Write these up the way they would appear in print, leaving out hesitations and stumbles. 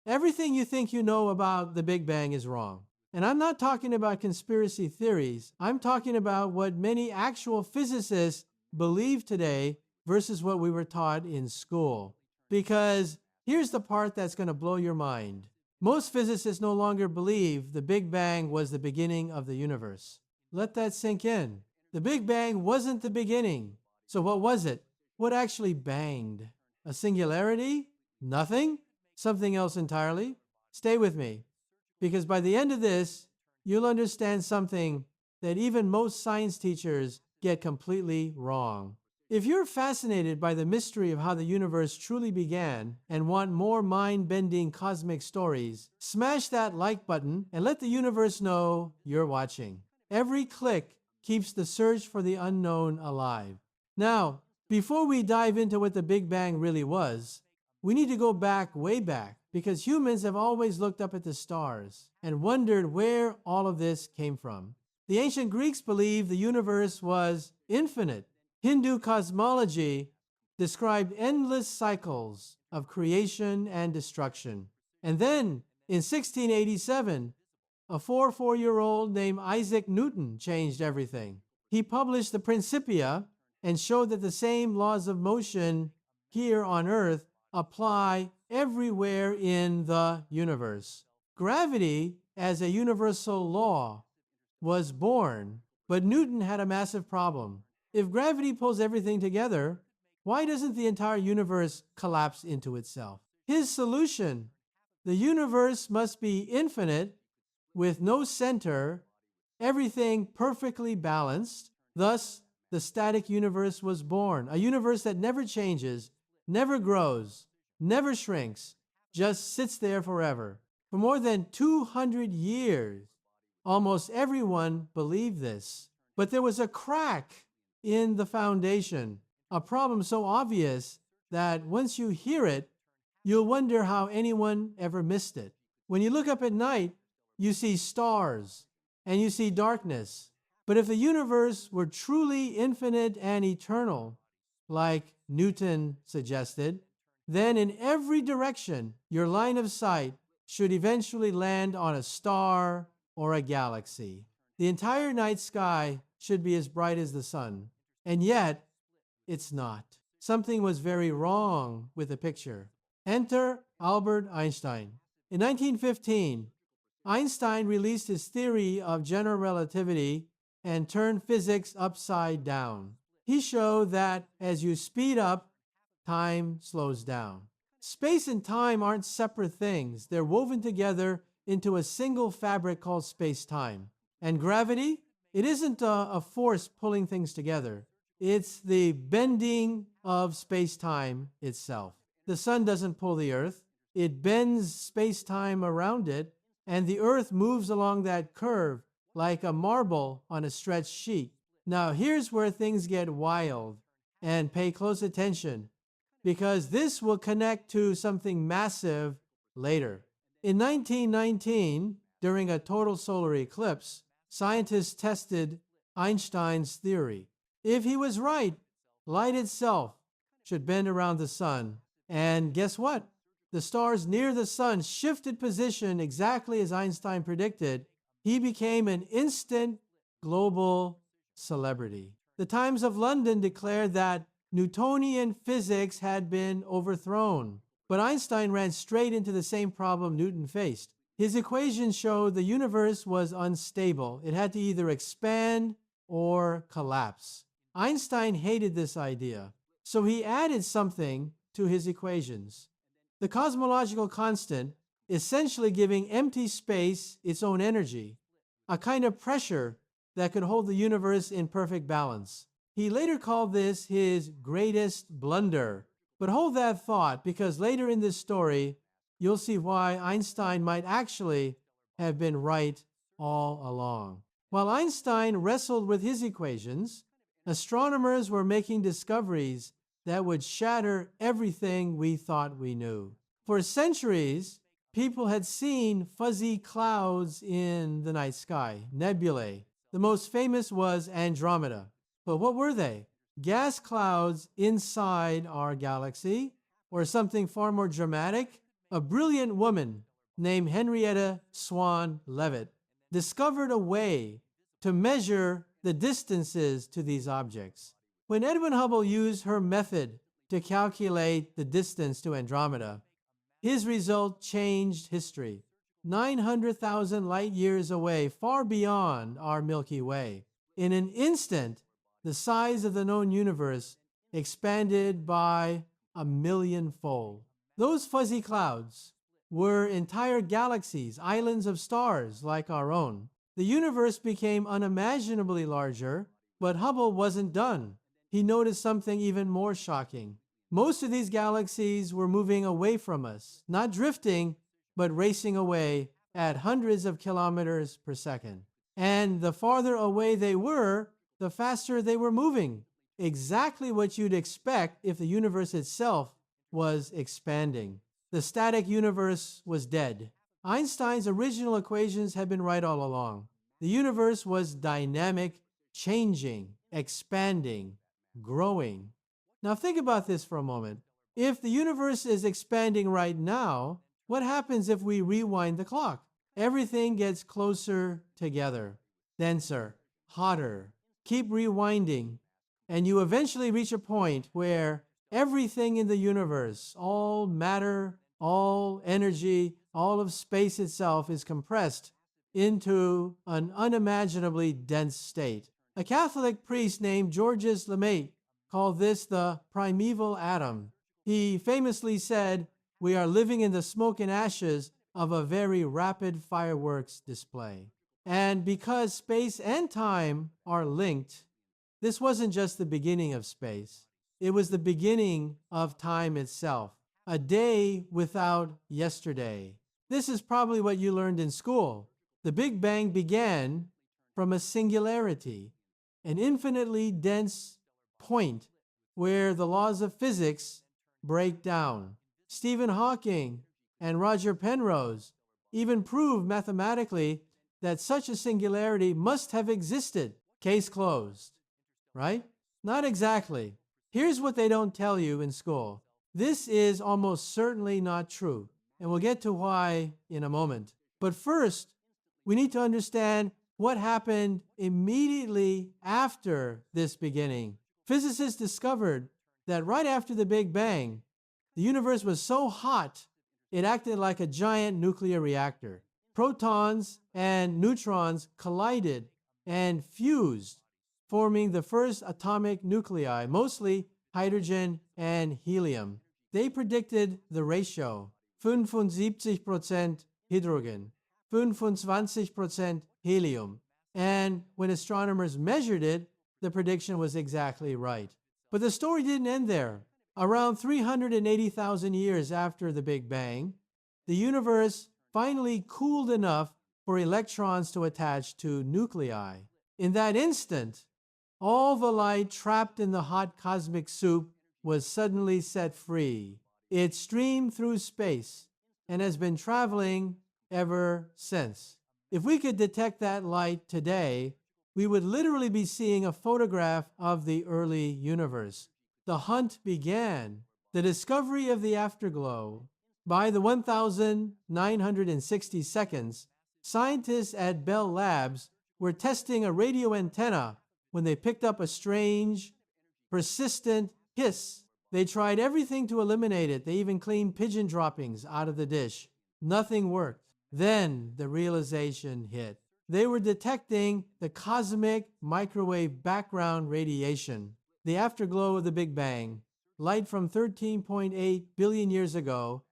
Everything you think you know about the Big Bang is wrong. And I'm not talking about conspiracy theories. I'm talking about what many actual physicists believe today versus what we were taught in school. Because here's the part that's going to blow your mind. Most physicists no longer believe the Big Bang was the beginning of the universe. Let that sink in. The Big Bang wasn't the beginning. So what was it? What actually banged? A singularity? Nothing? Something else entirely? Stay with me, because by the end of this, you'll understand something that even most science teachers get completely wrong. If you're fascinated by the mystery of how the universe truly began and want more mind-bending cosmic stories, smash that like button and let the universe know you're watching. Every click keeps the search for the unknown alive. Now, before we dive into what the Big Bang really was, we need to go back, way back, because humans have always looked up at the stars and wondered where all of this came from. The ancient Greeks believed the universe was infinite. Hindu cosmology described endless cycles of creation and destruction. And then, in 1687, a 4-year-old named Isaac Newton changed everything. He published the Principia and showed that the same laws of motion here on Earth apply everywhere in the universe. Gravity, as a universal law, was born, but Newton had a massive problem. If gravity pulls everything together, why doesn't the entire universe collapse into itself? His solution: the universe must be infinite with no center, everything perfectly balanced. Thus, the static universe was born, a universe that never changes, never grows, never shrinks, just sits there forever. For more than 200 years, almost everyone believed this. But there was a crack in the foundation, a problem so obvious that once you hear it, you'll wonder how anyone ever missed it. When you look up at night, you see stars and you see darkness. But if the universe were truly infinite and eternal, like Newton suggested, then in every direction, your line of sight should eventually land on a star or a galaxy. The entire night sky should be as bright as the sun. And yet, it's not. Something was very wrong with the picture. Enter Albert Einstein. In 1915, Einstein released his theory of general relativity and turned physics upside down. He showed that as you speed up, time slows down. Space and time aren't separate things. They're woven together into a single fabric called space-time. And gravity? It isn't a force pulling things together. It's the bending of space-time itself. The sun doesn't pull the earth. It bends space-time around it, and the earth moves along that curve like a marble on a stretched sheet. Now, here's where things get wild, and pay close attention, because this will connect to something massive later. In 1919, during a total solar eclipse, scientists tested Einstein's theory. If he was right, light itself should bend around the sun. And guess what? The stars near the sun shifted position exactly as Einstein predicted. He became an instant global celebrity. The Times of London declared that Newtonian physics had been overthrown. But Einstein ran straight into the same problem Newton faced. His equations showed the universe was unstable. It had to either expand or collapse. Einstein hated this idea, so he added something to his equations. The cosmological constant, essentially giving empty space its own energy, a kind of pressure that could hold the universe in perfect balance. He later called this his greatest blunder. But hold that thought, because later in this story, you'll see why Einstein might actually have been right all along. While Einstein wrestled with his equations, astronomers were making discoveries that would shatter everything we thought we knew. For centuries, people had seen fuzzy clouds in the night sky, nebulae. The most famous was Andromeda. But what were they? Gas clouds inside our galaxy, or something far more dramatic, A brilliant woman named Henrietta Swan Leavitt discovered a way to measure the distances to these objects. When Edwin Hubble used her method to calculate the distance to Andromeda, his result changed history. 900,000 light years away, far beyond our Milky Way. In an instant, the size of the known universe expanded by 1,000,000-fold. Those fuzzy clouds were entire galaxies, islands of stars like our own. The universe became unimaginably larger, but Hubble wasn't done. He noticed something even more shocking. Most of these galaxies were moving away from us, not drifting, but racing away at hundreds of kilometers per second. And the farther away they were, the faster they were moving. Exactly what you'd expect if the universe itself was expanding. The static universe was dead. Einstein's original equations had been right all along. The universe was dynamic, changing, expanding, growing. Now think about this for a moment. If the universe is expanding right now, what happens if we rewind the clock? Everything gets closer together, denser, hotter. Keep rewinding, and you eventually reach a point where everything in the universe, all matter, all energy, all of space itself is compressed into an unimaginably dense state. A Catholic priest named Georges Lemaitre called this the primeval atom. He famously said, "We are living in the smoke and ashes of a very rapid fireworks display." And because space and time are linked, this wasn't just the beginning of space. It was the beginning of time itself. A day without yesterday. This is probably what you learned in school. The Big Bang began from a singularity, an infinitely dense point where the laws of physics break down. Stephen Hawking and Roger Penrose even proved mathematically that such a singularity must have existed. Case closed, right? Not exactly. Here's what they don't tell you in school. This is almost certainly not true, and we'll get to why in a moment. But first, we need to understand what happened immediately after this beginning. Physicists discovered that right after the Big Bang, the universe was so hot, it acted like a giant nuclear reactor. Protons and neutrons collided and fused, forming the first atomic nuclei, mostly hydrogen and helium. They predicted the ratio, 75% hydrogen, 25% helium. And when astronomers measured it, the prediction was exactly right. But the story didn't end there. Around 380,000 years after the Big Bang, the universe finally cooled enough for electrons to attach to nuclei. In that instant, all the light trapped in the hot cosmic soup was suddenly set free. It streamed through space and has been traveling ever since. If we could detect that light today, we would literally be seeing a photograph of the early universe. The hunt began, the discovery of the afterglow. By the 1960 seconds, scientists at Bell Labs were testing a radio antenna when they picked up a strange, persistent hiss. They tried everything to eliminate it. They even cleaned pigeon droppings out of the dish. Nothing worked. Then the realization hit. They were detecting the cosmic microwave background radiation, the afterglow of the Big Bang, light from 13.8 billion years ago,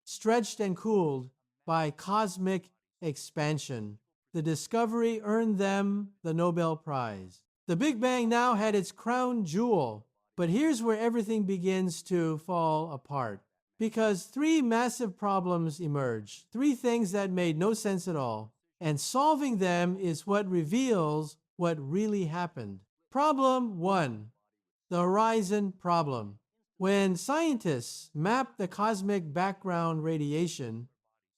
stretched and cooled by cosmic expansion. The discovery earned them the Nobel Prize. The Big Bang now had its crown jewel, but here's where everything begins to fall apart. Because three massive problems emerged, three things that made no sense at all, and solving them is what reveals what really happened. Problem one, the horizon problem. When scientists mapped the cosmic background radiation,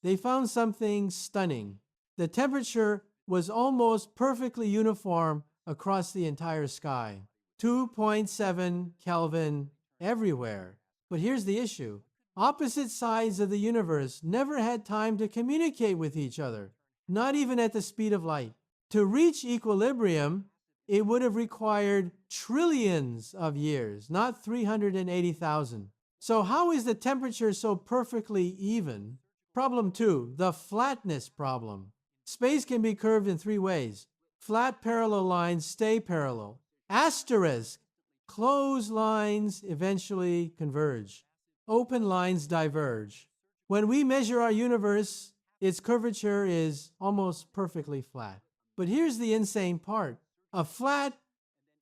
they found something stunning. The temperature was almost perfectly uniform across the entire sky, 2.7 Kelvin everywhere. But here's the issue. Opposite sides of the universe never had time to communicate with each other, not even at the speed of light. To reach equilibrium, it would have required trillions of years, not 380,000. So how is the temperature so perfectly even? Problem 2, the flatness problem. Space can be curved in 3 ways. Flat parallel lines stay parallel. Asterisk, closed lines eventually converge. Open lines diverge. When we measure our universe, its curvature is almost perfectly flat. But here's the insane part. A flat,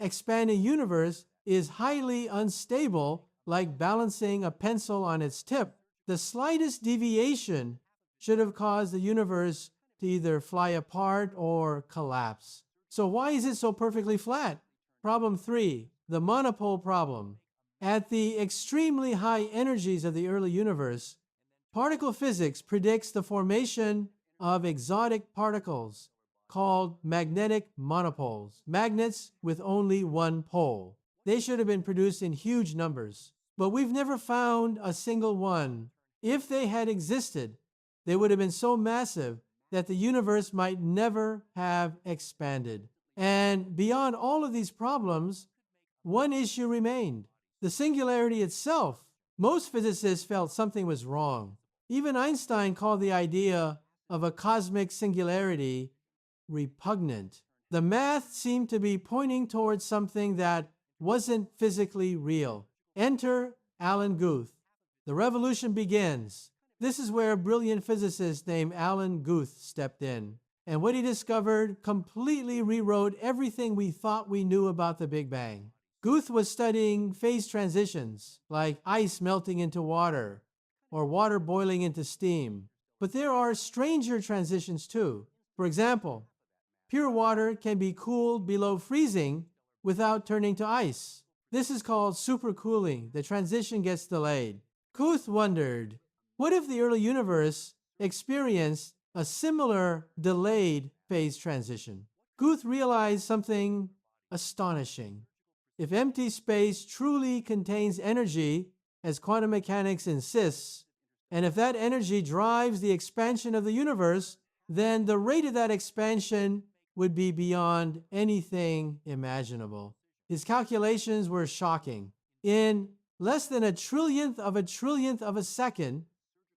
expanding universe is highly unstable, like balancing a pencil on its tip. The slightest deviation should have caused the universe to either fly apart or collapse. So why is it so perfectly flat? Problem 3, the monopole problem. At the extremely high energies of the early universe, particle physics predicts the formation of exotic particles called magnetic monopoles, magnets with only one pole. They should have been produced in huge numbers, but we've never found a single one. If they had existed, they would have been so massive that the universe might never have expanded. And beyond all of these problems, one issue remained: the singularity itself. Most physicists felt something was wrong. Even Einstein called the idea of a cosmic singularity repugnant. The math seemed to be pointing towards something that wasn't physically real. Enter Alan Guth. The revolution begins. This is where a brilliant physicist named Alan Guth stepped in. And what he discovered completely rewrote everything we thought we knew about the Big Bang. Guth was studying phase transitions, like ice melting into water or water boiling into steam. But there are stranger transitions too. For example, pure water can be cooled below freezing without turning to ice. This is called supercooling. The transition gets delayed. Guth wondered, what if the early universe experienced a similar delayed phase transition? Guth realized something astonishing. If empty space truly contains energy, as quantum mechanics insists, and if that energy drives the expansion of the universe, then the rate of that expansion would be beyond anything imaginable. His calculations were shocking. In less than a trillionth of a second,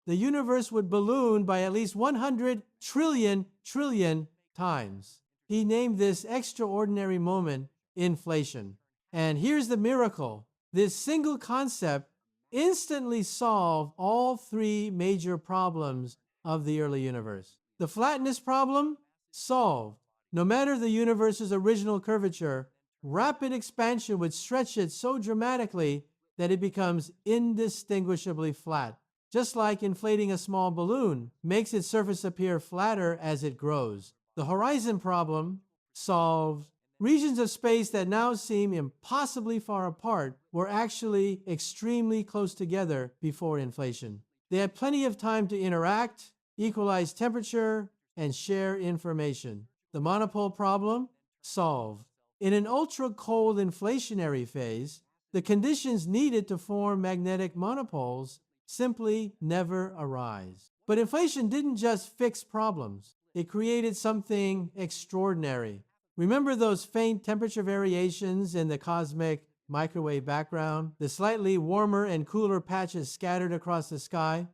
the universe would balloon by at least 100 trillion times. He named this extraordinary moment inflation. And here's the miracle. This single concept instantly solved all 3 major problems of the early universe. The flatness problem, solved. No matter the universe's original curvature, rapid expansion would stretch it so dramatically that it becomes indistinguishably flat. Just like inflating a small balloon makes its surface appear flatter as it grows. The horizon problem, solved. Regions of space that now seem impossibly far apart were actually extremely close together before inflation. They had plenty of time to interact, equalize temperature, and share information. The monopole problem, solved. In an ultra-cold inflationary phase, the conditions needed to form magnetic monopoles simply never arise. But inflation didn't just fix problems. It created something extraordinary. Remember those faint temperature variations in the cosmic microwave background? The slightly warmer and cooler patches scattered across the sky?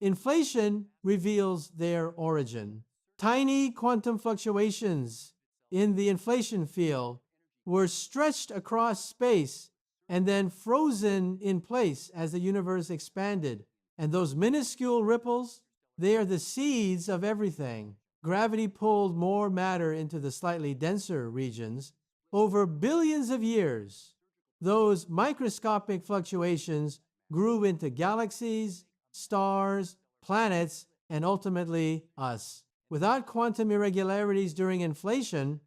Inflation reveals their origin. Tiny quantum fluctuations in the inflation field were stretched across space and then frozen in place as the universe expanded. And those minuscule ripples, they are the seeds of everything. Gravity pulled more matter into the slightly denser regions. Over billions of years, those microscopic fluctuations grew into galaxies, stars, planets, and ultimately us. Without quantum irregularities during inflation,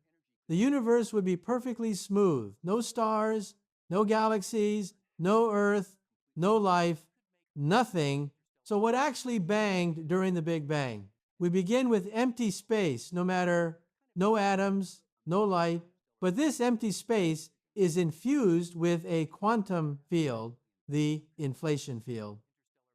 the universe would be perfectly smooth. No stars, no galaxies, no Earth, no life, nothing. So what actually banged during the Big Bang? We begin with empty space, no atoms, no light, but this empty space is infused with a quantum field, the inflation field.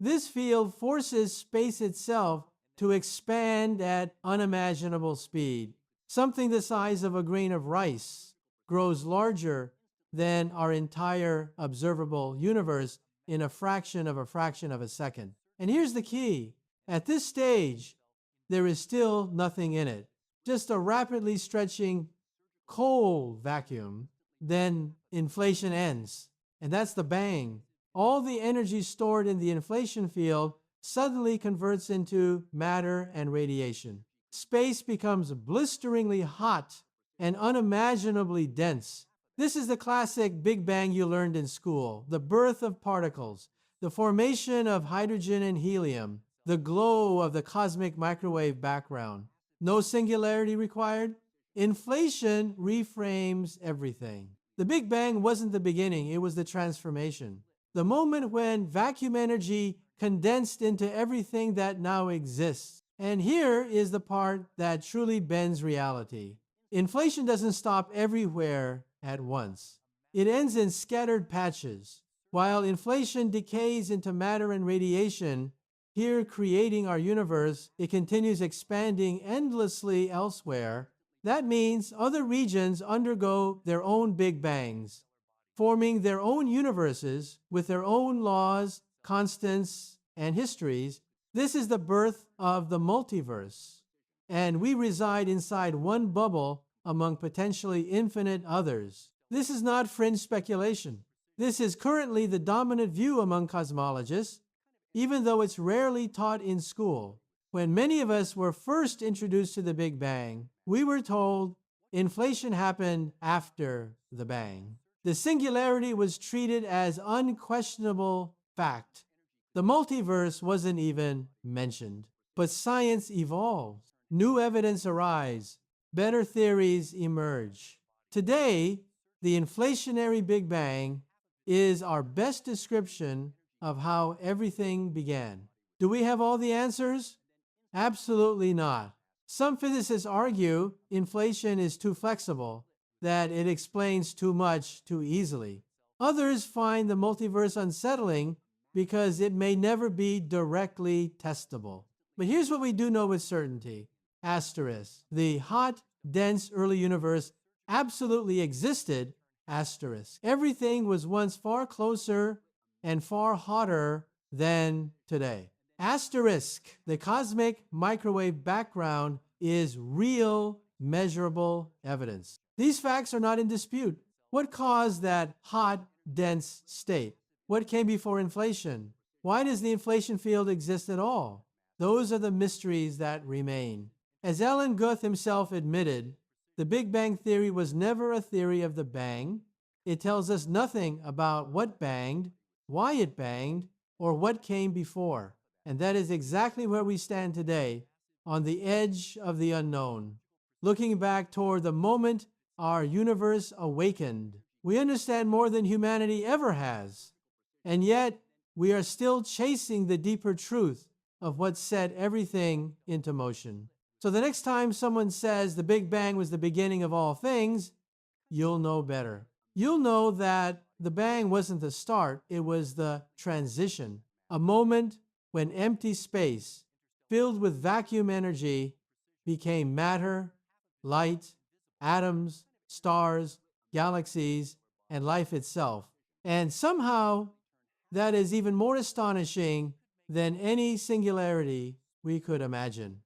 This field forces space itself to expand at unimaginable speed. Something the size of a grain of rice grows larger than our entire observable universe in a fraction of a second. And here's the key. At this stage, there is still nothing in it, just a rapidly stretching cold vacuum. Then inflation ends, and that's the bang. All the energy stored in the inflation field suddenly converts into matter and radiation. Space becomes blisteringly hot and unimaginably dense. This is the classic Big Bang you learned in school, the birth of particles, the formation of hydrogen and helium, the glow of the cosmic microwave background. No singularity required? Inflation reframes everything. The Big Bang wasn't the beginning, it was the transformation. The moment when vacuum energy condensed into everything that now exists. And here is the part that truly bends reality. Inflation doesn't stop everywhere at once. It ends in scattered patches. While inflation decays into matter and radiation, here creating our universe, it continues expanding endlessly elsewhere. That means other regions undergo their own Big Bangs, forming their own universes with their own laws, constants, and histories. This is the birth of the multiverse, and we reside inside one bubble among potentially infinite others. This is not fringe speculation. This is currently the dominant view among cosmologists, even though it's rarely taught in school. When many of us were first introduced to the Big Bang, we were told inflation happened after the bang. The singularity was treated as unquestionable fact. The multiverse wasn't even mentioned. But science evolves. New evidence arises. Better theories emerge. Today, the inflationary Big Bang is our best description of how everything began. Do we have all the answers? Absolutely not. Some physicists argue inflation is too flexible, that it explains too much too easily. Others find the multiverse unsettling because it may never be directly testable. But here's what we do know with certainty. Asterisk. The hot, dense early universe absolutely existed. Asterisk. Everything was once far closer and far hotter than today. Asterisk. The cosmic microwave background is real, measurable evidence. These facts are not in dispute. What caused that hot, dense state? What came before inflation? Why does the inflation field exist at all? Those are the mysteries that remain. As Alan Guth himself admitted, the Big Bang theory was never a theory of the bang. It tells us nothing about what banged, why it banged, or what came before. And that is exactly where we stand today, on the edge of the unknown, looking back toward the moment our universe awakened. We understand more than humanity ever has, and yet we are still chasing the deeper truth of what set everything into motion. So the next time someone says the Big Bang was the beginning of all things, you'll know better. You'll know that the bang wasn't the start, it was the transition, a moment when empty space filled with vacuum energy became matter, light, atoms, stars, galaxies, and life itself. And somehow that is even more astonishing than any singularity we could imagine.